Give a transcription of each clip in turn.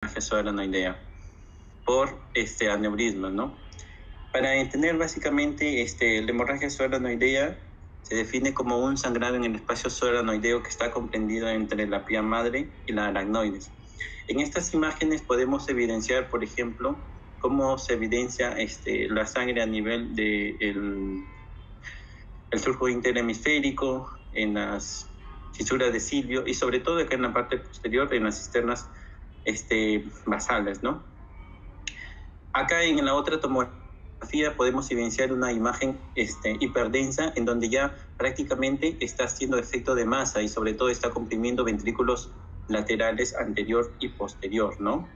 Aranoidea por aneurisma, ¿no? Para entender básicamente la hemorragia subaranoidea se define como un sangrado en el espacio subaranoideo que está comprendido entre la pía madre y la aracnoides. En estas imágenes podemos evidenciar, por ejemplo, cómo se evidencia la sangre a nivel del surco interhemisférico, en las fisuras de cilio y sobre todo acá en la parte posterior, en las cisternas basales, ¿no? Acá en la otra tomografía podemos evidenciar una imagen hiperdensa en donde ya prácticamente está haciendo efecto de masa y sobre todo está comprimiendo ventrículos laterales anterior y posterior, ¿no?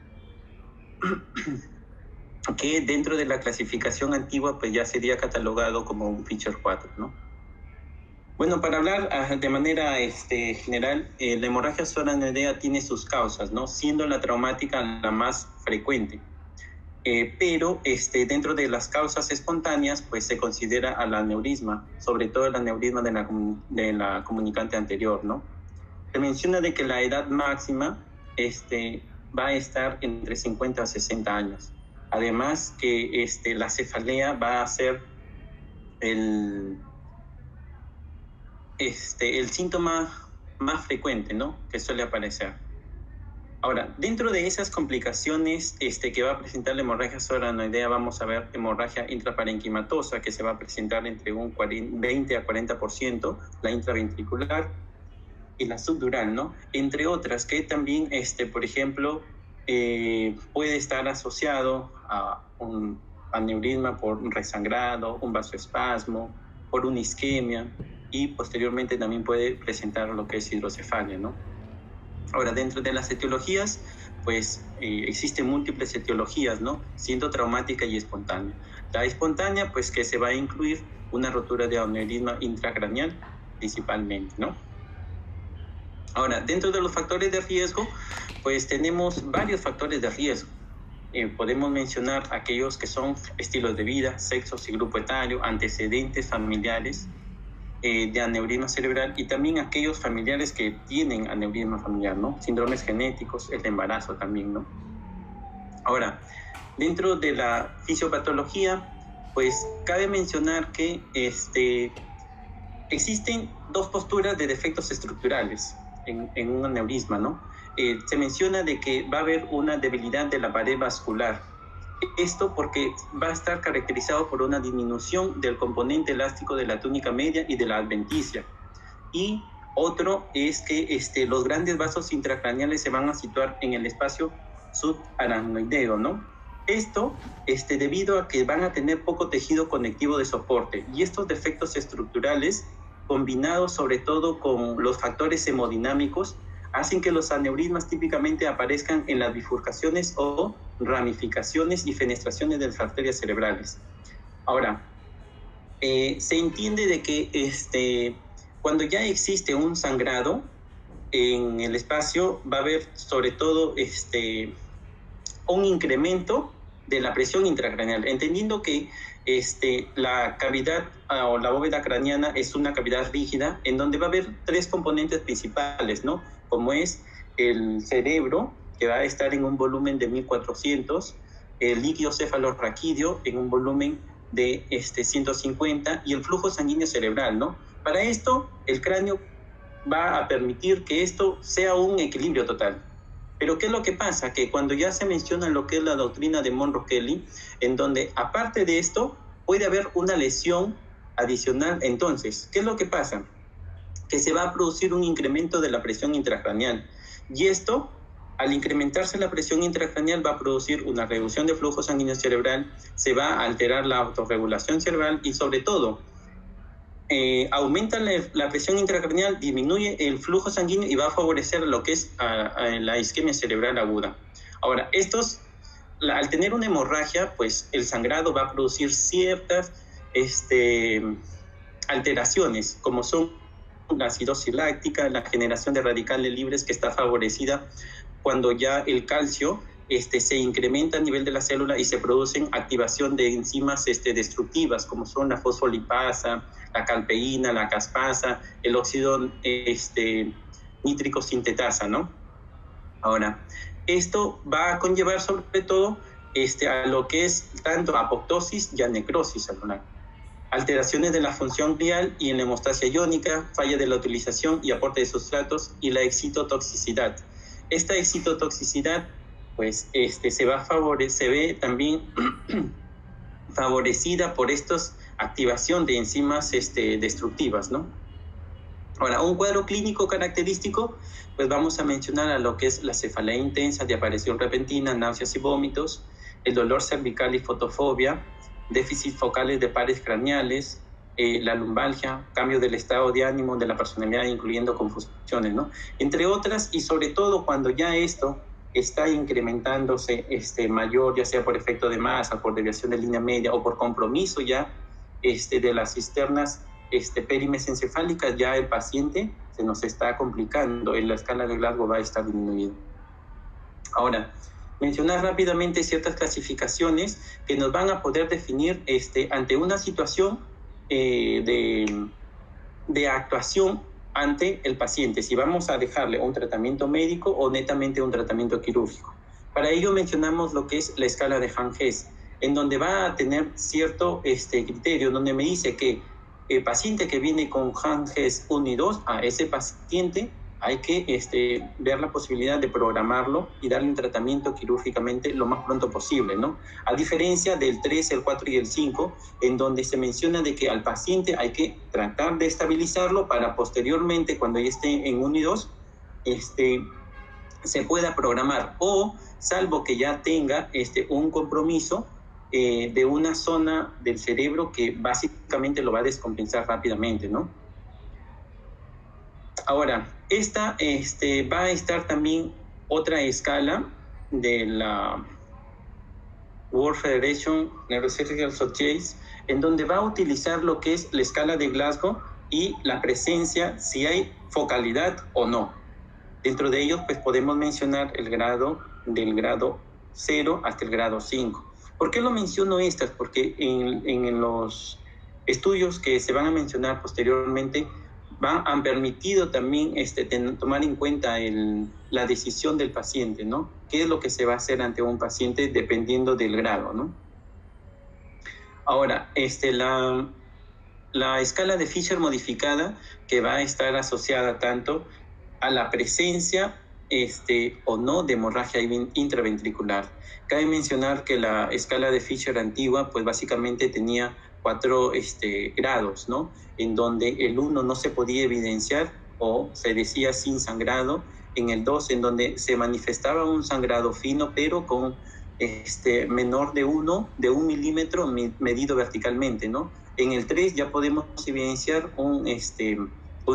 Que dentro de la clasificación antigua pues ya sería catalogado como un Fischer 4, ¿no? Bueno, para hablar de manera general, la hemorragia subaranoidea tiene sus causas, ¿no? Siendo la traumática la más frecuente. Pero dentro de las causas espontáneas, pues se considera al aneurisma, sobre todo el aneurisma de la comunicante anterior, ¿no? Se menciona de que la edad máxima va a estar entre 50 a 60 años. Además que la cefalea va a ser el síntoma más frecuente, ¿no? Que suele aparecer. Ahora, dentro de esas complicaciones que va a presentar la hemorragia subaranoidea, vamos a ver hemorragia intraparenquimatosa, que se va a presentar entre un 20 a 40%, la intraventricular y la subdural, ¿no? Entre otras, que también, por ejemplo, puede estar asociado a un aneurisma por un resangrado, un vasoespasmo, por una isquemia, y posteriormente también puede presentar lo que es hidrocefalia, ¿no? Ahora, dentro de las etiologías, pues existen múltiples etiologías, ¿no? Siendo traumática y espontánea. La espontánea, pues que se va a incluir una rotura de aneurisma intracraneal, principalmente, ¿no? Ahora, dentro de los factores de riesgo, pues tenemos varios factores de riesgo. Podemos mencionar aquellos que son estilos de vida, sexos y grupo etario, antecedentes familiares, de aneurisma cerebral y también aquellos familiares que tienen aneurisma familiar, ¿no? Síndromes genéticos, el embarazo también, ¿no? Ahora, dentro de la fisiopatología, pues cabe mencionar que existen dos posturas de defectos estructurales en un aneurisma, ¿no? Se menciona de que va a haber una debilidad de la pared vascular. Esto porque va a estar caracterizado por una disminución del componente elástico de la túnica media y de la adventicia. Y otro es que los grandes vasos intracraneales se van a situar en el espacio subaranoideo, ¿no? Esto debido a que van a tener poco tejido conectivo de soporte. Y estos defectos estructurales, combinados sobre todo con los factores hemodinámicos, hacen que los aneurismas típicamente aparezcan en las bifurcaciones o ramificaciones y fenestraciones de las arterias cerebrales. Ahora, se entiende de que cuando ya existe un sangrado en el espacio, va a haber sobre todo un incremento de la presión intracraneal, entendiendo que la cavidad o la bóveda craneana es una cavidad rígida en donde va a haber tres componentes principales, ¿no? Como es el cerebro, que va a estar en un volumen de 1400, el líquido cefalorraquídeo en un volumen de 150 y el flujo sanguíneo cerebral, ¿no? Para esto, el cráneo va a permitir que esto sea un equilibrio total. Pero ¿qué es lo que pasa? Que cuando ya se menciona lo que es la doctrina de Monro-Kelly, en donde aparte de esto puede haber una lesión adicional, entonces, ¿qué es lo que pasa? Que se va a producir un incremento de la presión intracraneal. Y esto, al incrementarse la presión intracraneal, va a producir una reducción de flujo sanguíneo cerebral, se va a alterar la autorregulación cerebral y sobre todo, aumenta la presión intracraneal, disminuye el flujo sanguíneo y va a favorecer lo que es la isquemia cerebral aguda. Ahora, al tener una hemorragia, pues el sangrado va a producir ciertas alteraciones, como son la acidosis láctica, la generación de radicales libres que está favorecida cuando ya el calcio se incrementa a nivel de la célula y se producen activación de enzimas destructivas, como son la fosfolipasa, la calpeína, la caspasa, el óxido nítrico sintetasa, ¿no? Ahora, Esto va a conllevar sobre todo a lo que es tanto apoptosis y necrosis celular, alteraciones de la función glial y en la hemostasia iónica, falla de la utilización y aporte de sustratos y la excitotoxicidad. Esta excitotoxicidad pues se ve también favorecida por esta activación de enzimas destructivas, ¿no? Ahora, un cuadro clínico característico, pues vamos a mencionar a lo que es la cefalea intensa de aparición repentina, náuseas y vómitos, el dolor cervical y fotofobia, déficit focales de pares craneales, la lumbalgia, cambio del estado de ánimo, de la personalidad, incluyendo confusiones, ¿no? Entre otras, y sobre todo cuando ya esto está incrementándose mayor, ya sea por efecto de masa, por deviación de línea media o por compromiso ya de las cisternas perimesencefálicas, ya el paciente se nos está complicando, en la escala de Glasgow va a estar disminuida. Ahora, mencionar rápidamente ciertas clasificaciones que nos van a poder definir ante una situación de actuación ante el paciente, si vamos a dejarle un tratamiento médico o netamente un tratamiento quirúrgico. Para ello mencionamos lo que es la escala de Hess, en donde va a tener cierto criterio, donde me dice que el paciente que viene con Hess 1 y 2, a ese paciente hay que ver la posibilidad de programarlo y darle un tratamiento quirúrgicamente lo más pronto posible, ¿no? A diferencia del 3, el 4 y el 5, en donde se menciona de que al paciente hay que tratar de estabilizarlo para posteriormente, cuando ya esté en 1 y 2, se pueda programar, o salvo que ya tenga un compromiso de una zona del cerebro que básicamente lo va a descompensar rápidamente, ¿no? Ahora, esta va a estar también otra escala de la World Federation Neurosurgical Associates, en donde va a utilizar lo que es la escala de Glasgow y la presencia, si hay focalidad o no. Dentro de ellos, pues podemos mencionar el grado del grado 0 hasta el grado 5. ¿Por qué lo menciono estas? Porque en los estudios que se van a mencionar posteriormente, han permitido también tomar en cuenta la decisión del paciente, ¿no? ¿Qué es lo que se va a hacer ante un paciente dependiendo del grado, ¿no? Ahora, la escala de Fisher modificada, que va a estar asociada tanto a la presencia o no de hemorragia intraventricular. Cabe mencionar que la escala de Fisher antigua, pues básicamente tenía 4 grados, ¿no? En donde el 1 no se podía evidenciar o se decía sin sangrado, en el 2 en donde se manifestaba un sangrado fino, pero con menor de 1 milímetro medido verticalmente, ¿no? En el 3 ya podemos evidenciar un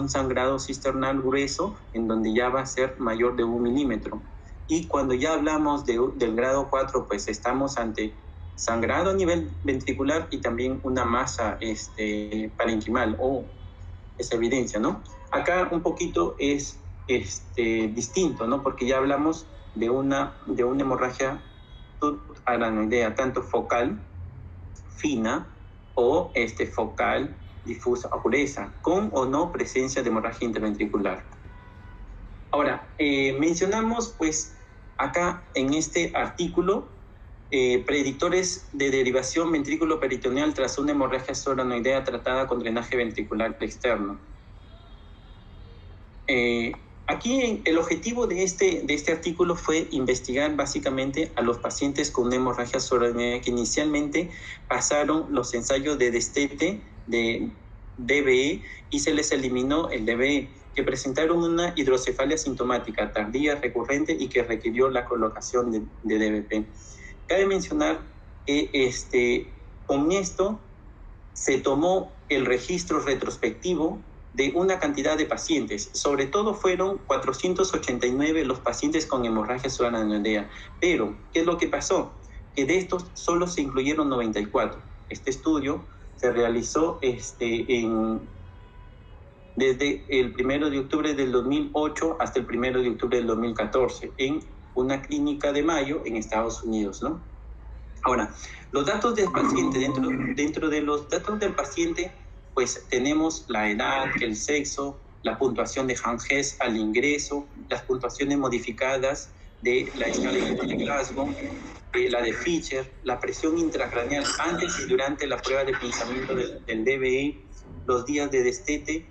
sangrado cisternal grueso, en donde ya va a ser mayor de 1 milímetro. Y cuando ya hablamos del grado 4, pues estamos ante sangrado a nivel ventricular y también una masa parenquimal o esa evidencia, ¿no? Acá un poquito es distinto, ¿no? Porque ya hablamos de una hemorragia subaracnoidea, tanto focal, fina, o focal, difusa o pureza, con o no presencia de hemorragia interventricular. Ahora, mencionamos pues acá en este artículo predictores de derivación ventrículo-peritoneal tras una hemorragia subaracnoidea tratada con drenaje ventricular externo. Aquí el objetivo de este artículo fue investigar básicamente a los pacientes con una hemorragia subaracnoidea que inicialmente pasaron los ensayos de destete de DBE y se les eliminó el DBE, que presentaron una hidrocefalia sintomática tardía, recurrente y que requirió la colocación de DBP. Cabe mencionar que con esto se tomó el registro retrospectivo de una cantidad de pacientes. Sobre todo fueron 489 los pacientes con hemorragia subaracnoidea. Pero, ¿qué es lo que pasó? Que de estos solo se incluyeron 94. Este estudio se realizó desde el 1 de octubre del 2008 hasta el 1 de octubre del 2014 en una clínica de Mayo en Estados Unidos, ¿no? Ahora, los datos del paciente, dentro de los datos del paciente, pues tenemos la edad, el sexo, la puntuación de Hess al ingreso, las puntuaciones modificadas de la escala de Glasgow, la de Fisher, la presión intracraneal antes y durante la prueba de pinzamiento del DBE, los días de destete,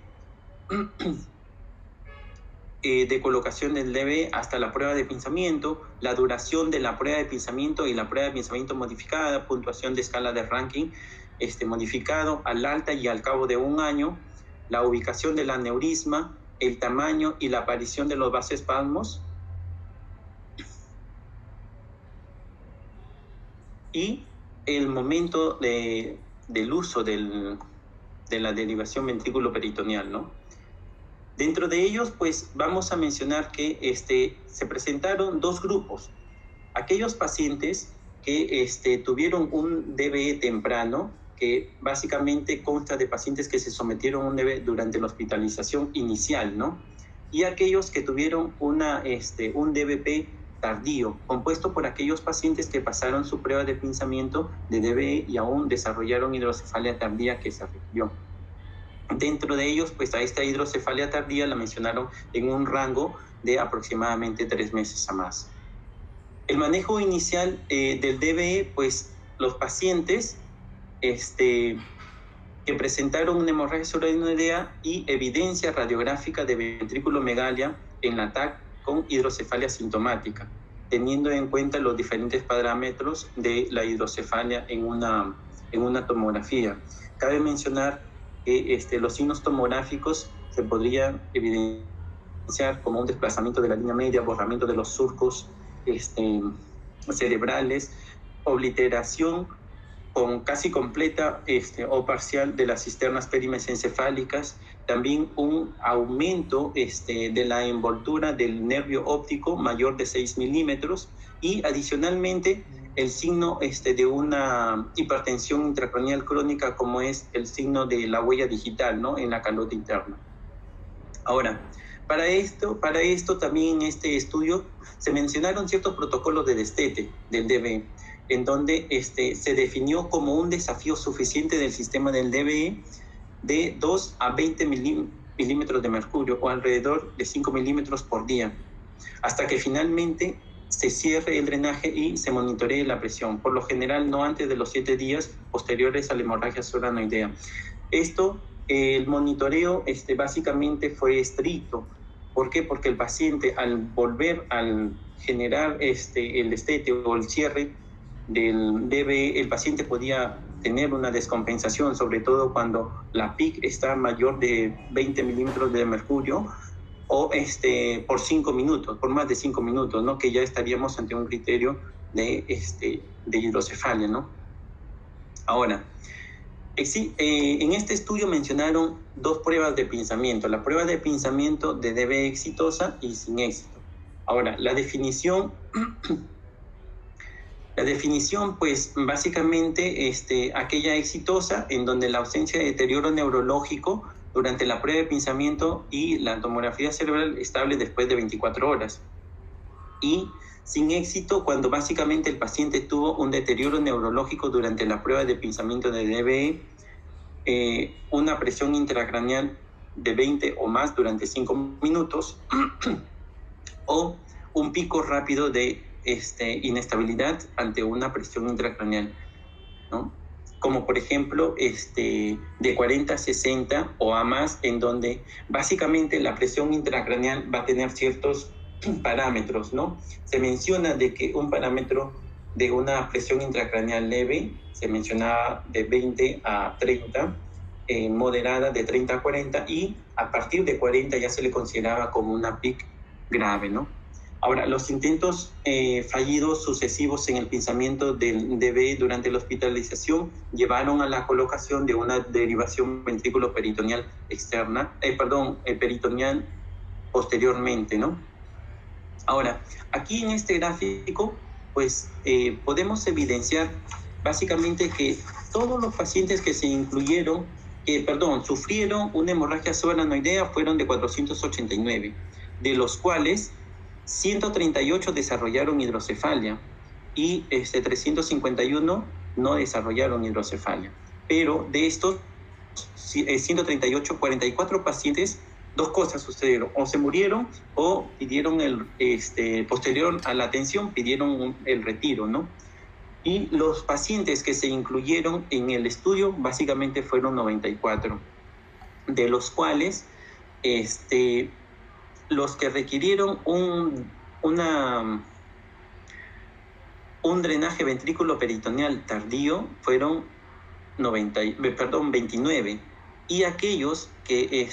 de colocación del DBE hasta la prueba de pinzamiento, la duración de la prueba de pinzamiento y la prueba de pinzamiento modificada, puntuación de escala de ranking modificado al alta y al cabo de un año, la ubicación del aneurisma, el tamaño y la aparición de los vasoespasmos, y el momento del uso de la derivación ventrículo-peritoneal, ¿no? Dentro de ellos, pues, vamos a mencionar que se presentaron dos grupos. Aquellos pacientes que tuvieron un DBE temprano, que básicamente consta de pacientes que se sometieron a un DBE durante la hospitalización inicial, ¿no? Y aquellos que tuvieron un DBP tardío, compuesto por aquellos pacientes que pasaron su prueba de pinzamiento de DBE y aún desarrollaron hidrocefalia tardía que se requirió. Dentro de ellos, pues a esta hidrocefalia tardía la mencionaron en un rango de aproximadamente 3 meses a más. El manejo inicial del DBE, pues los pacientes que presentaron una hemorragia subaracnoidea y evidencia radiográfica de ventrículomegalia en la TAC con hidrocefalia sintomática, teniendo en cuenta los diferentes parámetros de la hidrocefalia en una tomografía. Cabe mencionar que los signos tomográficos se podrían evidenciar como un desplazamiento de la línea media, borramiento de los surcos cerebrales, obliteración con casi completa o parcial de las cisternas perimesencefálicas, también un aumento de la envoltura del nervio óptico mayor de 6 milímetros y adicionalmente el signo de una hipertensión intracraneal crónica como es el signo de la huella digital, ¿no?, en la calota interna. Ahora, para esto también en este estudio se mencionaron ciertos protocolos de destete del DBE, en donde se definió como un desafío suficiente del sistema del DBE de 2 a 20 milímetros de mercurio o alrededor de 5 milímetros por día, hasta que finalmente se cierre el drenaje y se monitoree la presión, por lo general no antes de los 7 días posteriores a la hemorragia subaracnoidea. El monitoreo básicamente fue estricto. ¿Por qué? Porque el paciente al generar el destete o el cierre del DBE, el paciente podía tener una descompensación, sobre todo cuando la PIC está mayor de 20 milímetros de mercurio o por 5 minutos, por más de 5 minutos, ¿no?, que ya estaríamos ante un criterio de hidrocefalia, ¿no? Ahora, en este estudio mencionaron dos pruebas de pinzamiento, la prueba de pinzamiento de DBE exitosa y sin éxito. Ahora, la definición, pues básicamente aquella exitosa en donde la ausencia de deterioro neurológico durante la prueba de pinzamiento y la tomografía cerebral estable después de 24 horas. Y sin éxito cuando básicamente el paciente tuvo un deterioro neurológico durante la prueba de pinzamiento de DBE, una presión intracraneal de 20 o más durante 5 minutos o un pico rápido de inestabilidad ante una presión intracraneal, ¿no? Como por ejemplo de 40 a 60 o a más, en donde básicamente la presión intracraneal va a tener ciertos parámetros, ¿no? Se menciona de que un parámetro de una presión intracraneal leve se mencionaba de 20 a 30, moderada de 30 a 40 y a partir de 40 ya se le consideraba como una PIC grave, ¿no? Ahora, los intentos fallidos sucesivos en el pinzamiento del DBE durante la hospitalización llevaron a la colocación de una derivación ventrículo-peritoneal externa, peritoneal posteriormente, ¿no? Ahora, aquí en este gráfico, pues podemos evidenciar básicamente que todos los pacientes que sufrieron una hemorragia subaracnoidea fueron de 489, de los cuales 138 desarrollaron hidrocefalia y 351 no desarrollaron hidrocefalia. Pero de estos 138, 44 pacientes dos cosas sucedieron: o se murieron o pidieron posterior a la atención, pidieron el retiro, ¿no? Y los pacientes que se incluyeron en el estudio básicamente fueron 94, de los cuales los que requirieron un drenaje ventrículo-peritoneal tardío fueron 29, y aquellos que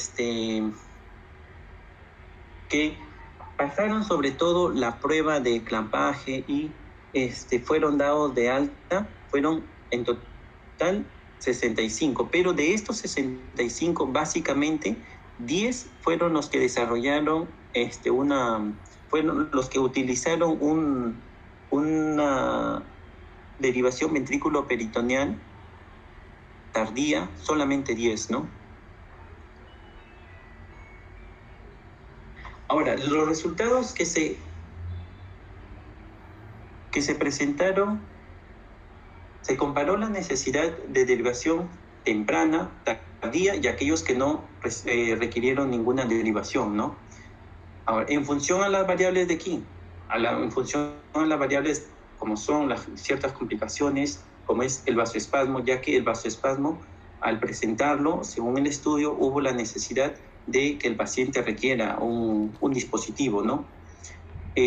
pasaron sobre todo la prueba de clampaje y fueron dados de alta, fueron en total 65, pero de estos 65 básicamente 10 fueron los que desarrollaron fueron los que utilizaron una derivación ventrículo-peritoneal tardía, solamente 10, ¿no? Ahora, los resultados que se presentaron, se comparó la necesidad de derivación temprana, tardía, y aquellos que no requirieron ninguna derivación, ¿no? Ahora, en función a las variables de aquí, en función a las variables como son ciertas complicaciones, como es el vasoespasmo, ya que el vasoespasmo, al presentarlo, según el estudio, hubo la necesidad de que el paciente requiera un dispositivo, ¿no?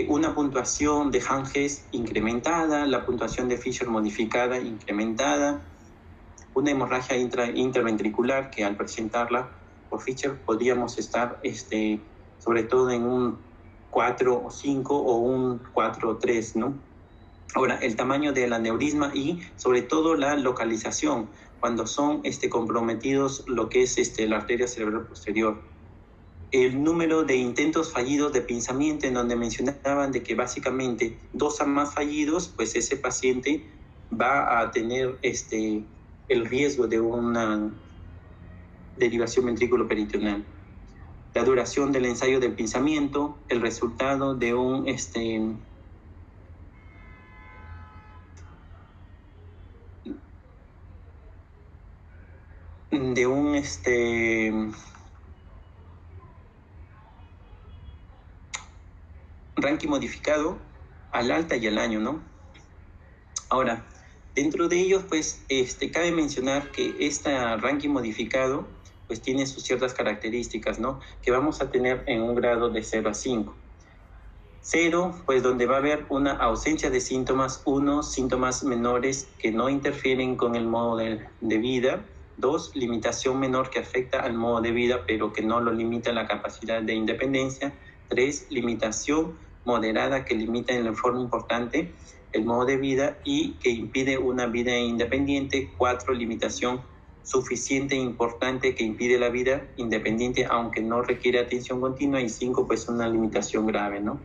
Una puntuación de Hanges incrementada, la puntuación de Fisher modificada incrementada, una hemorragia interventricular que al presentarla por Fisher podríamos estar sobre todo en un 4 o 5 o un 4 o 3, ¿no? Ahora, el tamaño del aneurisma y sobre todo la localización, cuando son comprometidos lo que es la arteria cerebral posterior. El número de intentos fallidos de pinzamiento, en donde mencionaban de que básicamente 2 a más fallidos, pues ese paciente va a tener el riesgo de una derivación ventrículo-peritoneal. La duración del ensayo del pinzamiento, el resultado de un ranking modificado al alta y al año, ¿no? Ahora, dentro de ellos, pues, cabe mencionar que este ranking modificado, pues, tiene sus ciertas características, ¿no? Que vamos a tener en un grado de 0 a 5. 0, pues, donde va a haber una ausencia de síntomas. 1, síntomas menores que no interfieren con el modo de vida. 2, limitación menor que afecta al modo de vida, pero que no lo limita la capacidad de independencia. 3, limitación moderada que limita en forma importante el modo de vida y que impide una vida independiente. 4, limitación suficiente e importante que impide la vida independiente aunque no requiere atención continua. Y 5, pues una limitación grave, ¿no?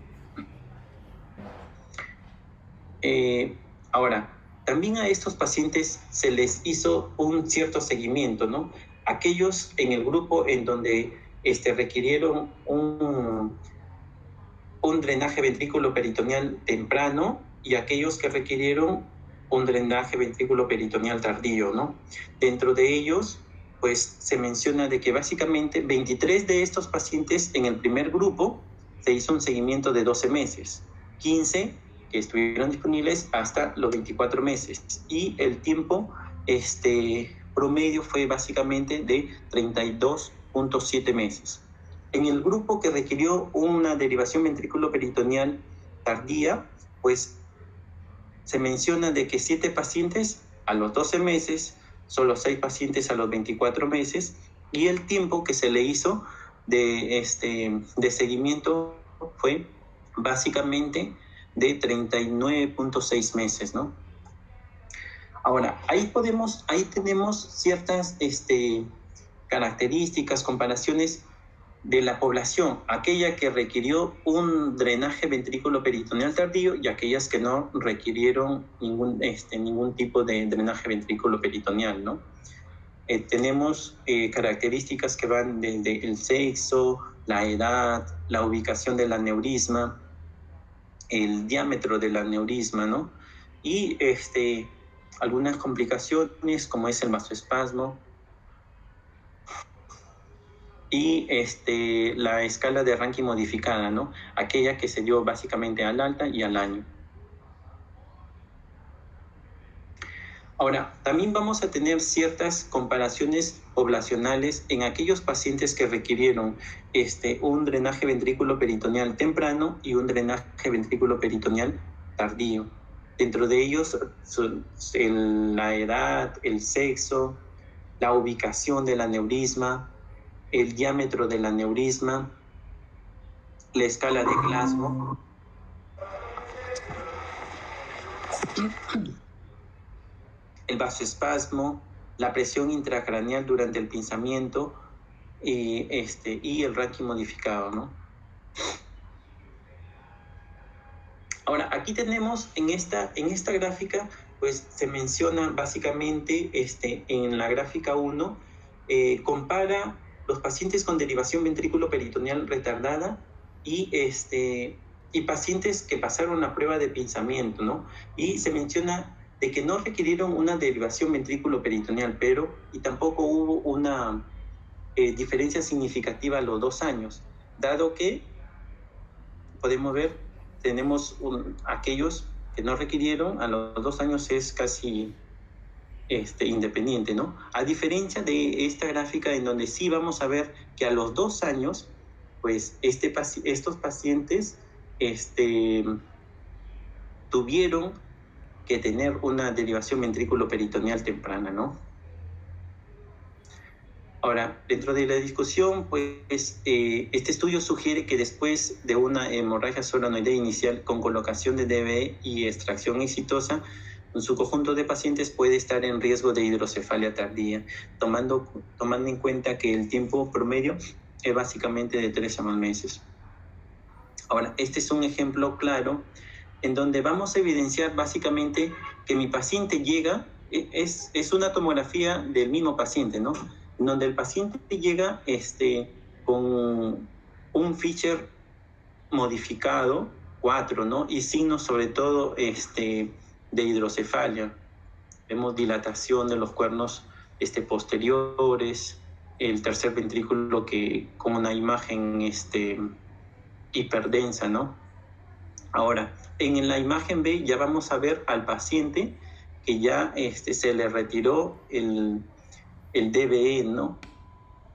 Ahora, también a estos pacientes se les hizo un cierto seguimiento, ¿no? Aquellos en el grupo en donde requirieron un drenaje ventrículo-peritoneal temprano y aquellos que requirieron un drenaje ventrículo-peritoneal tardío, ¿no? Dentro de ellos, pues se menciona de que básicamente 23 de estos pacientes en el primer grupo se hizo un seguimiento de 12 meses, 15 que estuvieron disponibles hasta los 24 meses y el tiempo promedio fue básicamente de 32.7 meses. En el grupo que requirió una derivación ventrículo-peritoneal tardía, pues se menciona de que 7 pacientes a los 12 meses, solo 6 pacientes a los 24 meses, y el tiempo que se le hizo de seguimiento fue básicamente de 39.6 meses, ¿no? Ahora, ahí tenemos ciertas características, comparaciones de la población, aquella que requirió un drenaje ventrículo-peritoneal tardío y aquellas que no requirieron ningún tipo de drenaje ventrículo-peritoneal, ¿no? Tenemos características que van desde el sexo, la edad, la ubicación del aneurisma, el diámetro del aneurisma, ¿no? Y algunas complicaciones como es el vasoespasmo y la escala de ranking modificada, ¿no? Aquella que se dio básicamente al alta y al año. Ahora, también vamos a tener ciertas comparaciones poblacionales en aquellos pacientes que requirieron un drenaje ventriculoperitoneal temprano y un drenaje ventriculoperitoneal tardío. Dentro de ellos, la edad, el sexo, la ubicación del aneurisma, el diámetro del aneurisma, la escala de Glasgow, el vasoespasmo, la presión intracraneal durante el pinzamiento y el ranking modificado, ¿no? Ahora, aquí tenemos en esta gráfica, pues se menciona básicamente en la gráfica 1, compara los pacientes con derivación ventrículo-peritoneal retardada y pacientes que pasaron la prueba de pinzamiento, ¿no? Y se menciona de que no requirieron una derivación ventrículo-peritoneal, y tampoco hubo una diferencia significativa a los 2 años, dado que podemos ver, tenemos aquellos que no requirieron, a los 2 años es casi independiente, ¿no? A diferencia de esta gráfica en donde sí vamos a ver que a los 2 años, pues estos pacientes tuvieron que tener una derivación ventrículo-peritoneal temprana, ¿no? Ahora, dentro de la discusión, pues, este estudio sugiere que después de una hemorragia solenoidea inicial con colocación de DBE y extracción exitosa, su conjunto de pacientes puede estar en riesgo de hidrocefalia tardía, tomando en cuenta que el tiempo promedio es básicamente de 3 a más meses. Ahora, este es un ejemplo claro en donde vamos a evidenciar básicamente que mi paciente llega, es una tomografía del mismo paciente, ¿no? En donde el paciente llega con un feature modificado, 4, ¿no? Y signos sobre todo de hidrocefalia. Vemos dilatación de los cuernos posteriores, el tercer ventrículo con una imagen hiperdensa, ¿no? Ahora, en la imagen B ya vamos a ver al paciente que ya se le retiró el DBE, ¿no?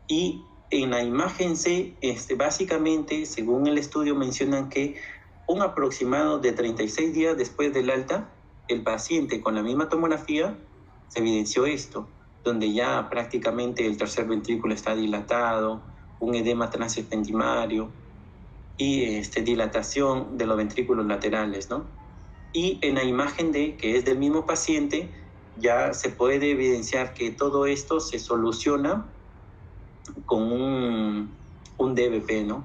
Y en la imagen C, básicamente, según el estudio, mencionan que un aproximado de 36 días después del alta, el paciente con la misma tomografía se evidenció esto, donde ya prácticamente el tercer ventrículo está dilatado, un edema transeptentimario y dilatación de los ventrículos laterales, ¿no? Y en la imagen D, que es del mismo paciente, ya se puede evidenciar que todo esto se soluciona con un DBP, ¿no?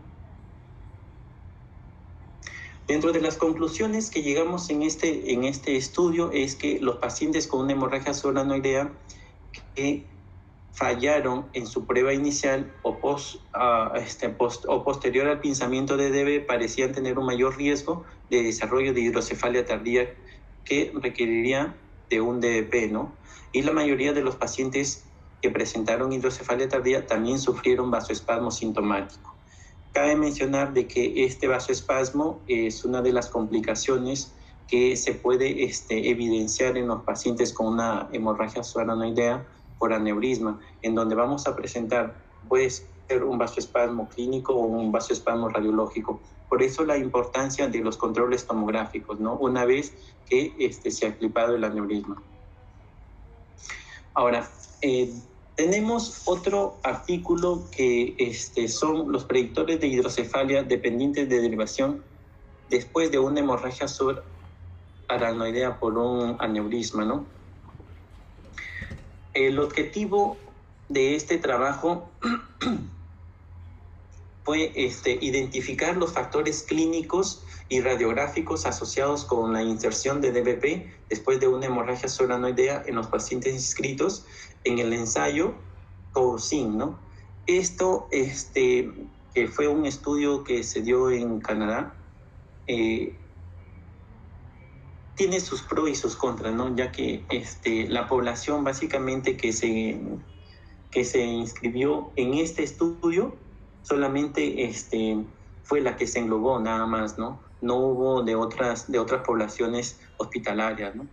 Dentro de las conclusiones que llegamos en este estudio es que los pacientes con una hemorragia solenoidea que fallaron en su prueba inicial o posterior al pinzamiento de DB parecían tener un mayor riesgo de desarrollo de hidrocefalia tardía que requeriría de un DBP, ¿no? Y la mayoría de los pacientes que presentaron hidrocefalia tardía también sufrieron vasoespasmo sintomático. Cabe mencionar de que este vasoespasmo es una de las complicaciones que se puede evidenciar en los pacientes con una hemorragia solenoidea por aneurisma, en donde vamos a presentar, puede ser un vasoespasmo clínico o un vasoespasmo radiológico. Por eso la importancia de los controles tomográficos, ¿no? Una vez que se ha clipado el aneurisma. Ahora, tenemos otro artículo que son los predictores de hidrocefalia dependientes de derivación después de una hemorragia subarachnoidea por un aneurisma, ¿no? El objetivo de este trabajo fue identificar los factores clínicos y radiográficos asociados con la inserción de DBP después de una hemorragia solenoidea en los pacientes inscritos en el ensayo COSIN, ¿no? Esto, que fue un estudio que se dio en Canadá, tiene sus pros y sus contras, ¿no? Ya que la población básicamente que se inscribió en este estudio solamente fue la que se englobó nada más, ¿no? No hubo de otras poblaciones hospitalarias, ¿no?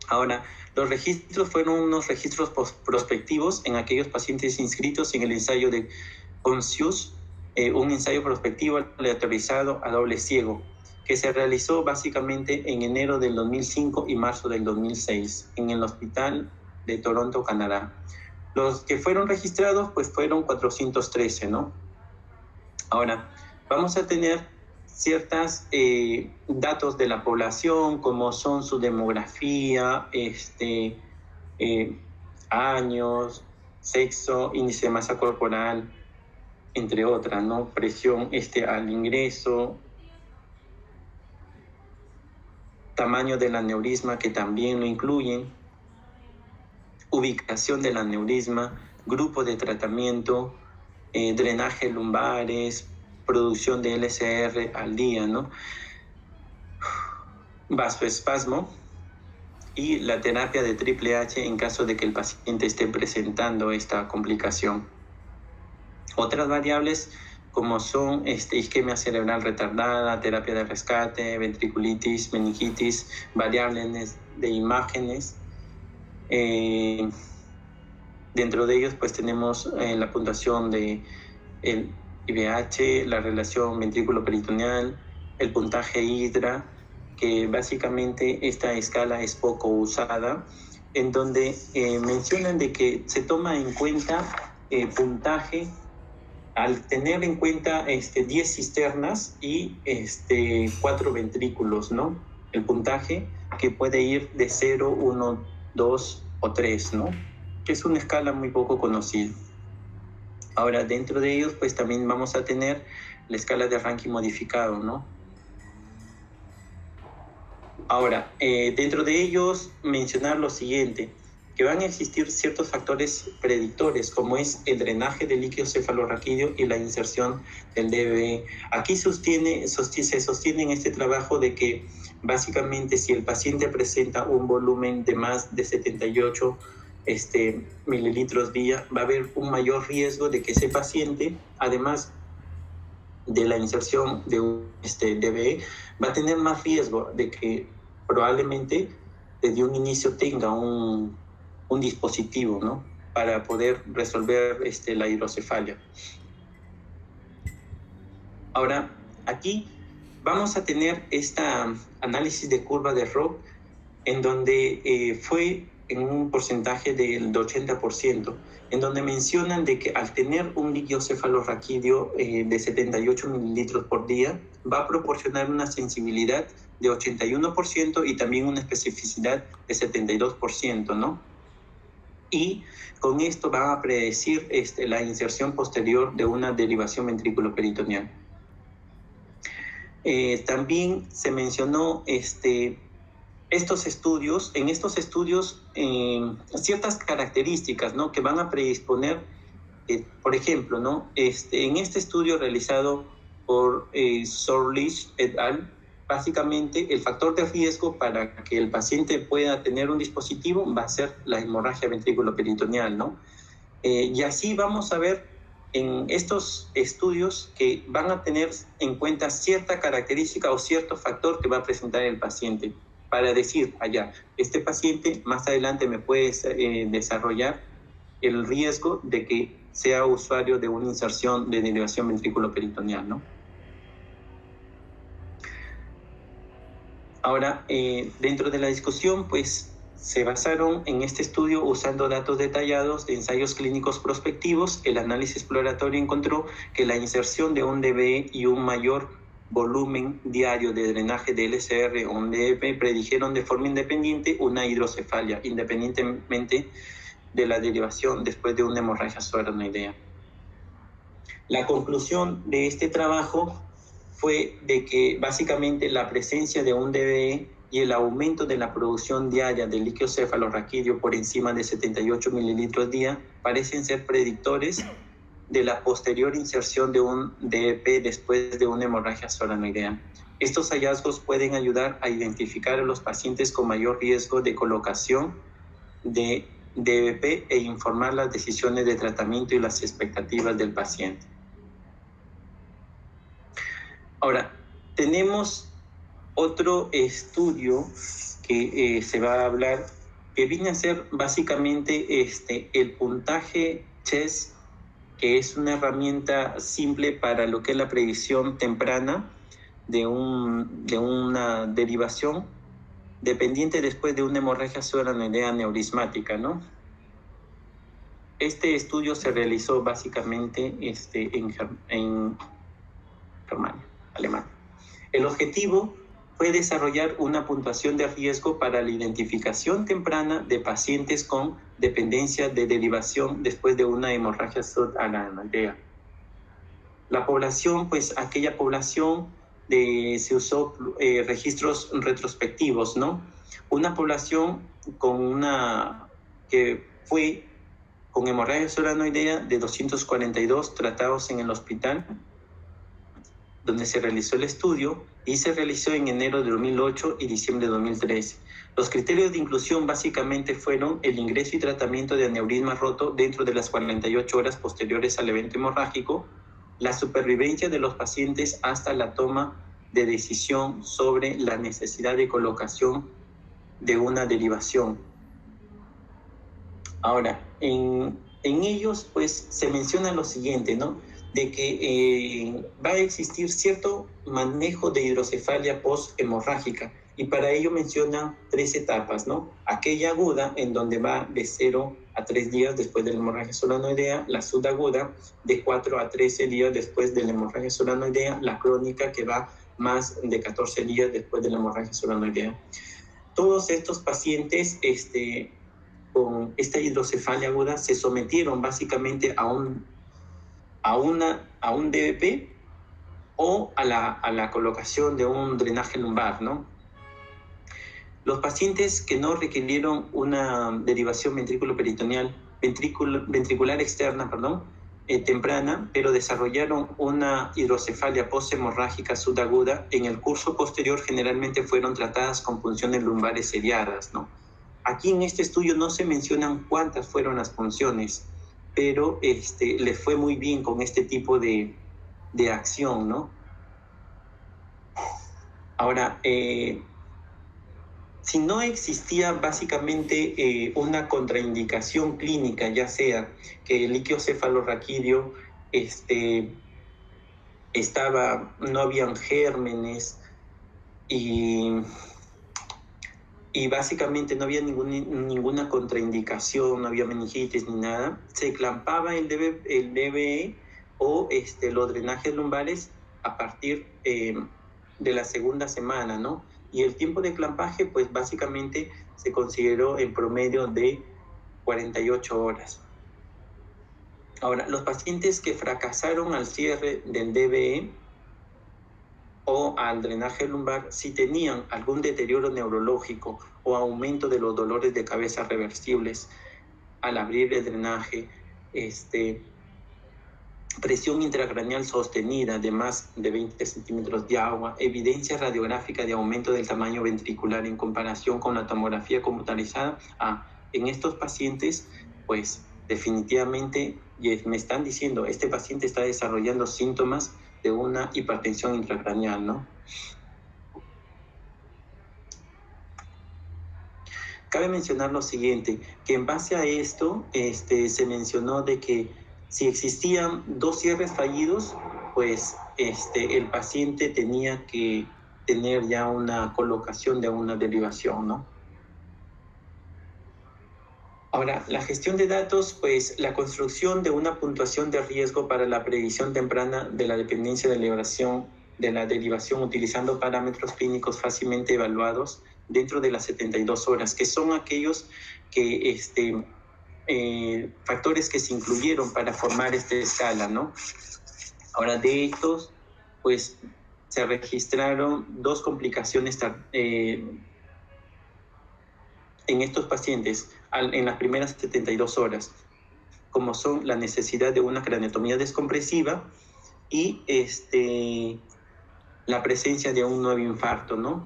Ahora, los registros fueron unos registros prospectivos en aquellos pacientes inscritos en el ensayo de CONSCIUS, un ensayo prospectivo aleatorizado a doble ciego, que se realizó básicamente en enero del 2005 y marzo del 2006 en el Hospital de Toronto, Canadá. Los que fueron registrados pues fueron 413, ¿no? Ahora, vamos a tener ciertos datos de la población, como son su demografía, años, sexo, índice de masa corporal, entre otras, ¿no? Presión al ingreso, tamaño del aneurisma, que también lo incluyen, ubicación del aneurisma, grupo de tratamiento, drenaje lumbares, producción de LCR al día, ¿no? Vasoespasmo y la terapia de triple H en caso de que el paciente esté presentando esta complicación. Otras variables como son isquemia cerebral retardada, terapia de rescate, ventriculitis, meningitis, variables de imágenes. Dentro de ellos pues tenemos la puntuación de el IVH, la relación ventrículo-peritoneal, el puntaje HYDRA, que básicamente esta escala es poco usada, en donde mencionan de que se toma en cuenta puntaje al tener en cuenta 10 cisternas y 4 ventrículos, ¿no? El puntaje que puede ir de 0, 1, 2 o 3, ¿no? Que es una escala muy poco conocida. Ahora, dentro de ellos, pues también vamos a tener la escala de ranking modificado, ¿no? Ahora, dentro de ellos, mencionar lo siguiente, que van a existir ciertos factores predictores, como es el drenaje del líquido cefalorraquídeo y la inserción del DBE. Aquí se sostiene en este trabajo de que, básicamente, si el paciente presenta un volumen de más de 78 mililitros día, va a haber un mayor riesgo de que ese paciente, además de la inserción de un DBE, va a tener más riesgo de que probablemente desde un inicio tenga un dispositivo, ¿no? Para poder resolver la hidrocefalia. Ahora, aquí vamos a tener esta análisis de curva de ROC en donde fue en un porcentaje del 80%, en donde mencionan de que al tener un líquido cefalorraquídeo de 78 mililitros por día, va a proporcionar una sensibilidad de 81% y también una especificidad de 72%, ¿no? Y con esto va a predecir la inserción posterior de una derivación ventrículo-peritoneal. También se mencionó en estos estudios ciertas características, ¿no? Que van a predisponer, por ejemplo, ¿no? En este estudio realizado por Sorlich et al., básicamente el factor de riesgo para que el paciente pueda tener un dispositivo va a ser la hemorragia ventrículo-peritoneal, ¿no? Y así vamos a ver en estos estudios que van a tener en cuenta cierta característica o cierto factor que va a presentar el paciente, para decir, este paciente más adelante me puede desarrollar el riesgo de que sea usuario de una inserción de derivación ventrículo-peritoneal, ¿no? Ahora, dentro de la discusión, pues, se basaron en este estudio usando datos detallados de ensayos clínicos prospectivos. El análisis exploratorio encontró que la inserción de un DBE y un mayor volumen diario de drenaje de LCR o un DEP predijeron de forma independiente una hidrocefalia, independientemente de la derivación después de una hemorragia subaracnoidea. La conclusión de este trabajo fue de que básicamente la presencia de un DBE y el aumento de la producción diaria de líquido cefalorraquídeo por encima de 78 mililitros día parecen ser predictores de la posterior inserción de un DEP después de una hemorragia subaracnoidea. Estos hallazgos pueden ayudar a identificar a los pacientes con mayor riesgo de colocación de DEP e informar las decisiones de tratamiento y las expectativas del paciente. Ahora, tenemos otro estudio que se va a hablar, que viene a ser básicamente el puntaje CHES, que es una herramienta simple para lo que es la predicción temprana de una derivación dependiente después de una hemorragia subaracnoidea neurismática, ¿no? Este estudio se realizó básicamente en Germania, Alemania. El objetivo fue desarrollar una puntuación de riesgo para la identificación temprana de pacientes con dependencia de derivación después de una hemorragia subaracnoidea. La población, pues aquella población se usó registros retrospectivos, ¿no? Una población que fue con hemorragia subaracnoidea de 242 tratados en el hospital donde se realizó el estudio, y se realizó en enero de 2008 y diciembre de 2013. Los criterios de inclusión básicamente fueron el ingreso y tratamiento de aneurisma roto dentro de las 48 horas posteriores al evento hemorrágico, la supervivencia de los pacientes hasta la toma de decisión sobre la necesidad de colocación de una derivación. Ahora, en ellos pues se menciona lo siguiente, ¿no? De que va a existir cierto manejo de hidrocefalia post-hemorrágica, y para ello mencionan 3 etapas, ¿no? Aquella aguda, en donde va de 0 a 3 días después de la hemorragia subaracnoidea, la subaguda de 4 a 13 días después de la hemorragia subaracnoidea, la crónica, que va más de 14 días después de la hemorragia subaracnoidea. Todos estos pacientes con esta hidrocefalia aguda se sometieron básicamente a un DBP o a la colocación de un drenaje lumbar, ¿no? Los pacientes que no requirieron una derivación ventricular externa, temprana, pero desarrollaron una hidrocefalia posthemorrágica subaguda, en el curso posterior generalmente fueron tratadas con punciones lumbares seriadas, ¿no? Aquí en este estudio no se mencionan cuántas fueron las punciones, pero les fue muy bien con este tipo de acción, ¿no? Ahora, si no existía básicamente una contraindicación clínica, ya sea que el líquido cefalorraquídeo no habían gérmenes y básicamente no había ninguna contraindicación, no había meningitis ni nada, se clampaba el DBE o los drenajes lumbares a partir de la segunda semana, ¿no? Y el tiempo de clampaje, pues básicamente se consideró en promedio de 48 horas. Ahora, los pacientes que fracasaron al cierre del DBE o al drenaje lumbar, si tenían algún deterioro neurológico o aumento de los dolores de cabeza reversibles al abrir el drenaje, presión intracraneal sostenida de más de 20 centímetros de agua, evidencia radiográfica de aumento del tamaño ventricular en comparación con la tomografía computarizada, en estos pacientes, pues definitivamente me están diciendo, este paciente está desarrollando síntomas de una hipertensión intracraneal, ¿no? Cabe mencionar lo siguiente, que en base a esto se mencionó de que si existían 2 cierres fallidos, pues el paciente tenía que tener ya una colocación de una derivación, ¿no? Ahora, la gestión de datos, pues la construcción de una puntuación de riesgo para la predicción temprana de la dependencia de la derivación utilizando parámetros clínicos fácilmente evaluados dentro de las 72 horas, que son aquellos que factores que se incluyeron para formar esta escala, ¿no? Ahora, de estos, pues se registraron 2 complicaciones en estos pacientes en las primeras 72 horas, como son la necesidad de una craneotomía descompresiva y la presencia de un nuevo infarto, ¿no?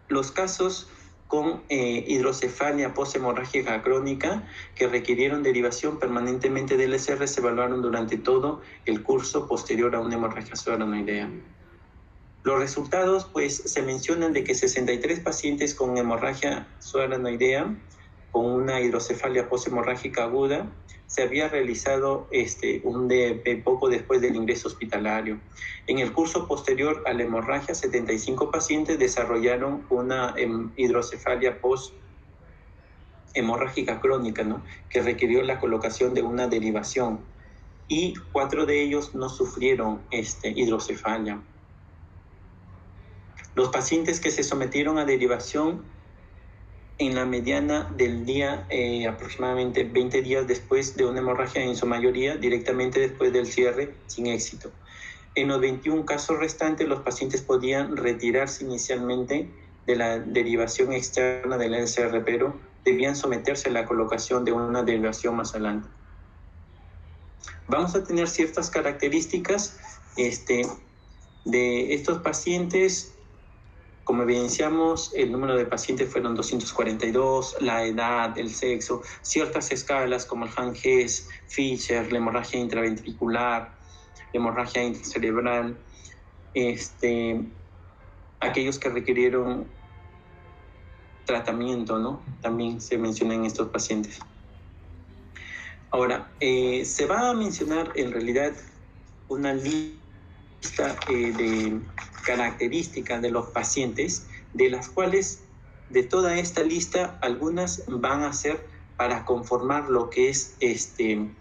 Los casos con hidrocefalia poshemorrágica crónica que requirieron derivación permanentemente del LSR se evaluaron durante todo el curso posterior a una hemorragia subaranoidea. Los resultados, pues, se mencionan de que 63 pacientes con hemorragia subaranoidea con una hidrocefalia poshemorrágica aguda se había realizado un DEP poco después del ingreso hospitalario. En el curso posterior a la hemorragia, 75 pacientes desarrollaron una hidrocefalia poshemorrágica crónica, ¿no?, que requirió la colocación de una derivación, y 4 de ellos no sufrieron hidrocefalia. Los pacientes que se sometieron a derivación en la mediana del día, aproximadamente 20 días después de una hemorragia, en su mayoría directamente después del cierre, sin éxito. En los 21 casos restantes, los pacientes podían retirarse inicialmente de la derivación externa del LSR, pero debían someterse a la colocación de una derivación más adelante. Vamos a tener ciertas características de estos pacientes. Como evidenciamos, el número de pacientes fueron 242, la edad, el sexo, ciertas escalas como el Hess, Fisher, la hemorragia intraventricular, la hemorragia intracerebral, aquellos que requirieron tratamiento, ¿no?, también se mencionan en estos pacientes. Ahora, se va a mencionar en realidad una lista de características de los pacientes, de las cuales de toda esta lista algunas van a ser para conformar lo que es el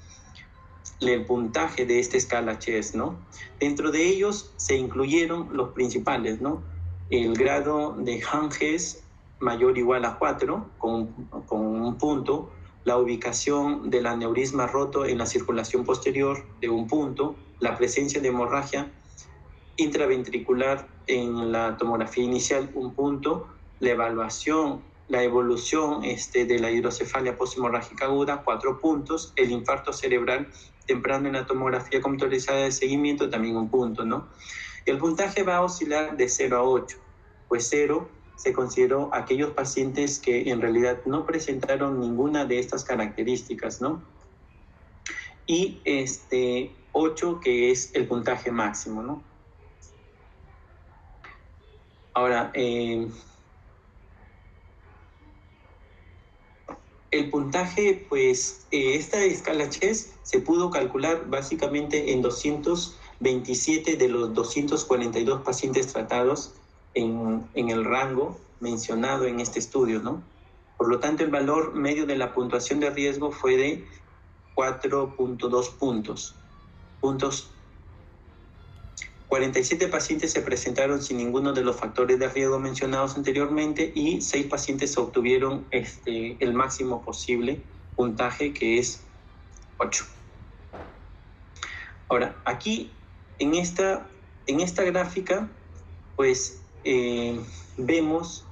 puntaje de esta escala Chess, ¿no? Dentro de ellos se incluyeron los principales, ¿no? El grado de Hess mayor o igual a 4 con un punto, la ubicación del aneurisma roto en la circulación posterior de un punto, la presencia de hemorragia intraventricular en la tomografía inicial, un punto, la evolución de la hidrocefalia poshemorrágica aguda, 4 puntos, el infarto cerebral temprano en la tomografía computarizada de seguimiento, también un punto, ¿no? El puntaje va a oscilar de 0 a 8, pues 0 se consideró aquellos pacientes que en realidad no presentaron ninguna de estas características, ¿no? Y 8, que es el puntaje máximo, ¿no? Ahora, el puntaje, pues, esta escala Chess se pudo calcular básicamente en 227 de los 242 pacientes tratados en el rango mencionado en este estudio, ¿no? Por lo tanto, el valor medio de la puntuación de riesgo fue de 4.2 puntos. 47 pacientes se presentaron sin ninguno de los factores de riesgo mencionados anteriormente y 6 pacientes obtuvieron el máximo posible puntaje, que es 8. Ahora, aquí en esta gráfica, pues vemos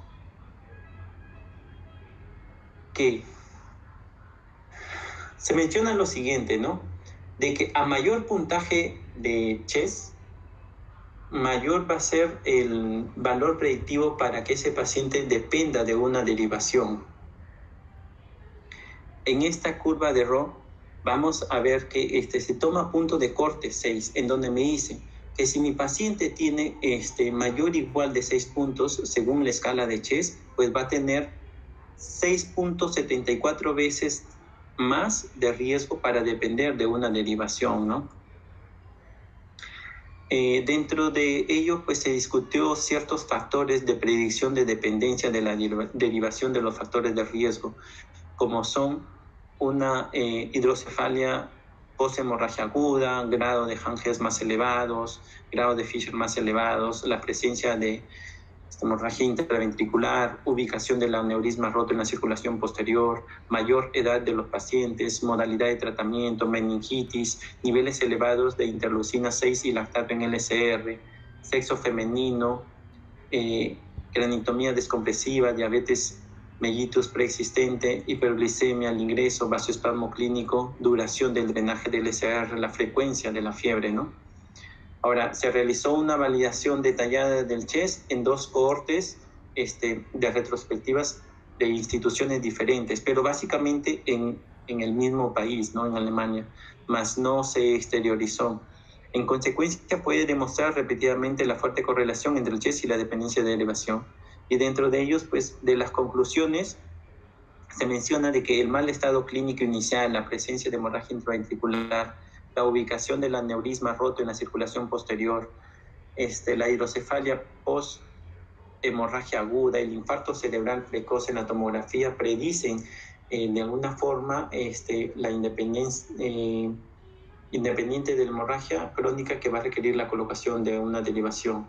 que se menciona lo siguiente, ¿no? De que a mayor puntaje de Chess, mayor va a ser el valor predictivo para que ese paciente dependa de una derivación. En esta curva de Rho vamos a ver que se toma punto de corte 6, en donde me dice que si mi paciente tiene mayor o igual de 6 puntos, según la escala de Chess, pues va a tener 6.74 veces más de riesgo para depender de una derivación, ¿no? Dentro de ello, pues se discutió ciertos factores de predicción de dependencia de la derivación de los factores de riesgo, como son una hidrocefalia poshemorragia aguda, grado de Hess más elevados, grado de Fisher más elevados, la presencia de hemorragia intraventricular, ubicación del aneurisma roto en la circulación posterior, mayor edad de los pacientes, modalidad de tratamiento, meningitis, niveles elevados de interleucina 6 y lactato en LSR, sexo femenino, cranitomía descompresiva, diabetes mellitus preexistente, hiperglicemia al ingreso, vasoespasmo clínico, duración del drenaje del LSR, la frecuencia de la fiebre, ¿no? Ahora, se realizó una validación detallada del Chess en 2 cohortes de retrospectivas de instituciones diferentes, pero básicamente en el mismo país, ¿no? En Alemania, más no se exteriorizó. En consecuencia, puede demostrar repetidamente la fuerte correlación entre el chest y la dependencia de elevación. Y dentro de ellos, pues, de las conclusiones, se menciona de que el mal estado clínico inicial, la presencia de hemorragia intraventricular, la ubicación del aneurisma roto en la circulación posterior, la hidrocefalia post hemorragia aguda, el infarto cerebral precoz en la tomografía predicen de alguna forma la independencia independiente de la hemorragia crónica que va a requerir la colocación de una derivación.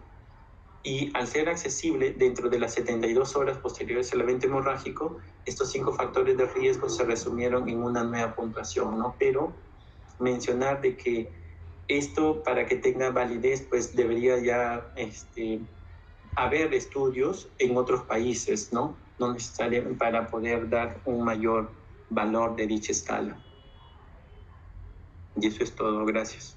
Y al ser accesible dentro de las 72 horas posteriores al evento hemorrágico, estos 5 factores de riesgo se resumieron en una nueva puntuación, ¿no? Pero mencionar de que esto, para que tenga validez, pues debería ya haber estudios en otros países, ¿no? No necesariamente para poder dar un mayor valor de dicha escala. Y eso es todo, gracias.